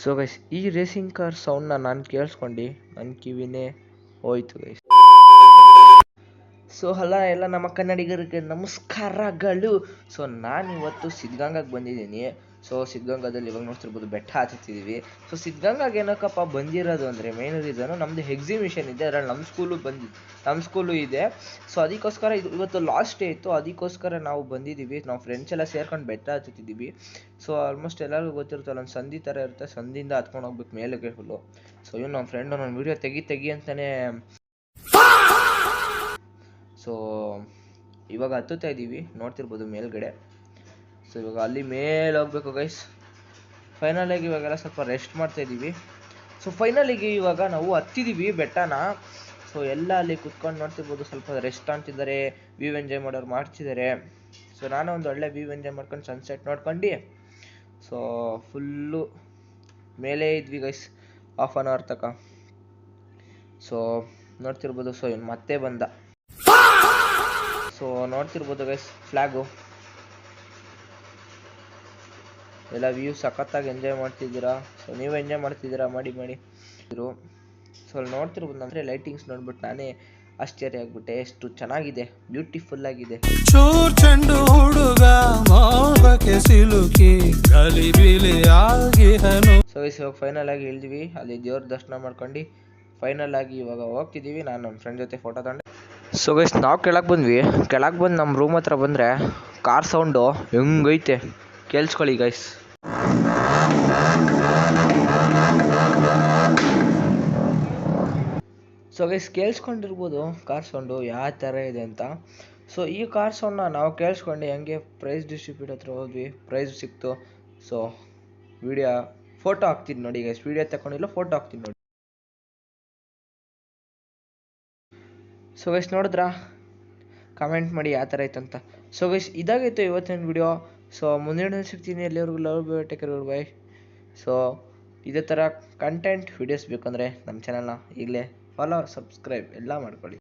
So guys, ಈ racing car ಸೌಂಡ್ನ ನಾನು ಕೇಳಿಸ್ಕೊಂಡು ನನ್ನ ಕಿವಿನೇ ಹೋಯ್ತು ಗೈಸ್. ಸೊ ಎಲ್ಲ ನಮ್ಮ ಕನ್ನಡಿಗರಿಗೆ ನಮಸ್ಕಾರಗಳು. ಸೊ ನಾನಿವತ್ತು ಸಿದ್ಧಗಂಗಾಗೆ ಬಂದಿದ್ದೀನಿ. ಸೊ ಸಿದ್ಧಗಂಗಾದಲ್ಲಿ ಇವಾಗ ನೋಡ್ತಿರ್ಬೋದು ಬೆಟ್ಟ ಹತ್ತಿದ್ದೀವಿ. ಸೊ ಸಿದ್ಧಗಂಗಾಗೆ ಏನಕ್ಕಪ್ಪ ಬಂದಿರೋದು ಅಂದರೆ ಮೇನ್ ರೀಸನು ನಮ್ಮದು ಎಕ್ಸಿಬಿಷನ್ ಇದೆ, ಅದರಲ್ಲಿ ನಮ್ಮ ಸ್ಕೂಲು ಇದೆ. ಸೊ ಅದಕ್ಕೋಸ್ಕರ ಇವತ್ತು ಲಾಸ್ಟ್ ಡೇ ಇತ್ತು, ಅದಕ್ಕೋಸ್ಕರ ನಾವು ಬಂದಿದ್ದೀವಿ. ನಾವು ಫ್ರೆಂಡ್ಸ್ ಎಲ್ಲ ಸೇರ್ಕೊಂಡು ಬೆಟ್ಟ ಹತ್ತಿದ್ದೀವಿ. ಸೊ ಆಲ್ಮೋಸ್ಟ್ ಎಲ್ಲರಿಗೂ ಗೊತ್ತಿರುತ್ತಲ್ಲ, ಒಂದು ಸಂಧಿ ಥರ ಇರುತ್ತೆ, ಸಂಧಿಯಿಂದ ಹತ್ಕೊಂಡು ಹೋಗ್ಬೇಕು ಮೇಲೆಗೆ ಫುಲ್ಲು. ಸೊ ಇವ್ನು ನಮ್ಮ ಫ್ರೆಂಡು ನನ್ನ ವೀಡಿಯೋ ತೆಗಿ ಅಂತಲೇ. ಸೊ ಇವಾಗ ಹತ್ತುತ್ತಾ ಇದ್ದೀವಿ, ನೋಡ್ತಿರ್ಬೋದು ಮೇಲ್ಗಡೆ. ಸೊ ಇವಾಗ ಅಲ್ಲಿ ಮೇಲೆ ಹೋಗ್ಬೇಕು ಗೈಸ್. ಫೈನಲಾಗಿ ಇವಾಗೆಲ್ಲ ಸ್ವಲ್ಪ ರೆಸ್ಟ್ ಮಾಡ್ತಾ ಇದ್ದೀವಿ. ಸೊ ಫೈನಲಿಗೆ ಇವಾಗ ನಾವು ಹತ್ತಿದ್ದೀವಿ ಬೆಟ್ಟನ. ಸೊ ಎಲ್ಲ ಅಲ್ಲಿ ಕುತ್ಕೊಂಡು ನೋಡ್ತಿರ್ಬೋದು, ಸ್ವಲ್ಪ ರೆಸ್ಟ್ ಅಂತಿದ್ದಾರೆ, ವ್ಯೂ ಎಂಜಾಯ್ ಮಾಡೋರು ಮಾಡ್ತಿದ್ದಾರೆ. ಸೊ ನಾನು ಒಂದು ಒಳ್ಳೆ ವ್ಯೂ ಎಂಜಾಯ್ ಮಾಡ್ಕೊಂಡು ಸನ್ಸೆಟ್ ನೋಡ್ಕೊಂಡು ಸೊ ಫುಲ್ಲು ಮೇಲೆ ಇದ್ವಿ ಗೈಸ್, ಹಾಫ್ ಆನ್ ಅವರ್ ತನಕ. ಸೊ ನೋಡ್ತಿರ್ಬೋದು, ಸೊ ಇವ್ನು ಮತ್ತೆ ಬಂದ. ಸೊ ನೋಡ್ತಿರ್ಬೋದು ಗೈಸ್ ಫ್ಲ್ಯಾಗು, ಎಲ್ಲ ವ್ಯೂ ಸಖತ್ತಾಗಿ ಎಂಜಾಯ್ ಮಾಡ್ತಿದ್ದೀರಾ. ಸೊ ನೀವು ಎಂಜಾಯ್ ಮಾಡ್ತಿದ್ದೀರಾ, ಮಾಡಿ ಸೊ ಅಲ್ಲಿ ನೋಡ್ತಿರ್ಬೋದು ಅಂದರೆ ಲೈಟಿಂಗ್ಸ್ ನೋಡ್ಬಿಟ್ಟು ನಾನೇ ಆಶ್ಚರ್ಯ ಆಗ್ಬಿಟ್ಟೆ, ಎಷ್ಟು ಚೆನ್ನಾಗಿದೆ, ಬ್ಯೂಟಿಫುಲ್ ಆಗಿದೆ. ಸೊ ಇವಾಗ ಫೈನಲ್ ಆಗಿ ಇಳಿದ್ವಿ, ಅಲ್ಲಿ ದೇವ್ರ ದರ್ಶನ ಮಾಡ್ಕೊಂಡು ಫೈನಲ್ ಆಗಿ ಇವಾಗ ಹೋಗ್ತಿದ್ದೀವಿ. ನಾನು ನಮ್ಮ ಫ್ರೆಂಡ್ ಜೊತೆ ಫೋಟೋ ತಗೊಂಡೆ. ಸೊ ಗೈಸ್, ನಾವು ಕೆಳಗೆ ಬಂದು ನಮ್ಮ ರೂಮ್ ಹತ್ರ ಬಂದರೆ ಕಾರ್ ಸೌಂಡು ಹೆಂಗೈತೆ ಕೇಳಿಸ್ಕೊಳ್ಳಿ ಗೈಸ್. ಸೊ ಗೈಸ್, ಕೇಳಿಸ್ಕೊಂಡಿರ್ಬೋದು ಕಾರ್ ಸೌಂಡು ಯಾವ ಥರ ಇದೆ ಅಂತ. ಸೊ ಈ ಕಾರ್ ಸೌಂಡನ್ನ ನಾವು ಕೇಳಿಸ್ಕೊಂಡು ಹೆಂಗೆ ಪ್ರೈಸ್ ಡಿಸ್ಟ್ರಿಬ್ಯೂಟ್ ಹತ್ರ ಹೋದ್ವಿ, ಪ್ರೈಸ್ ಸಿಕ್ತು. ಸೊ ಫೋಟೋ ಹಾಕ್ತೀನಿ ನೋಡಿ ಗೈಸ್, ವಿಡಿಯೋ ತಗೊಂಡಿಲ್ಲ, ಫೋಟೋ ಹಾಕ್ತೀನಿ ನೋಡಿ. ಸೊ ಗೈಸ್ ನೋಡಿದ್ರಾ, ಕಮೆಂಟ್ ಮಾಡಿ ಯಾವ ಥರ ಆಯ್ತು ಅಂತ. ಸೊ ಗೈಸ್ ಇದಾಗಿತ್ತು ಇವತ್ತಿನ ವಿಡಿಯೋ. ಸೊ ಮುಂದಿನ ಸಿಗ್ತೀನಿ, ಎಲ್ಲರಿಗೂ love, take care, by. So ಇದೇ ಥರ ಕಂಟೆಂಟ್ ವಿಡಿಯೋಸ್ ಬೇಕಂದರೆ ನಮ್ಮ ಚಾನಲ್ನ ಈಗಲೇ ಫಾಲೋ, ಸಬ್ಸ್ಕ್ರೈಬ್ ಎಲ್ಲ ಮಾಡ್ಕೊಳ್ಳಿ.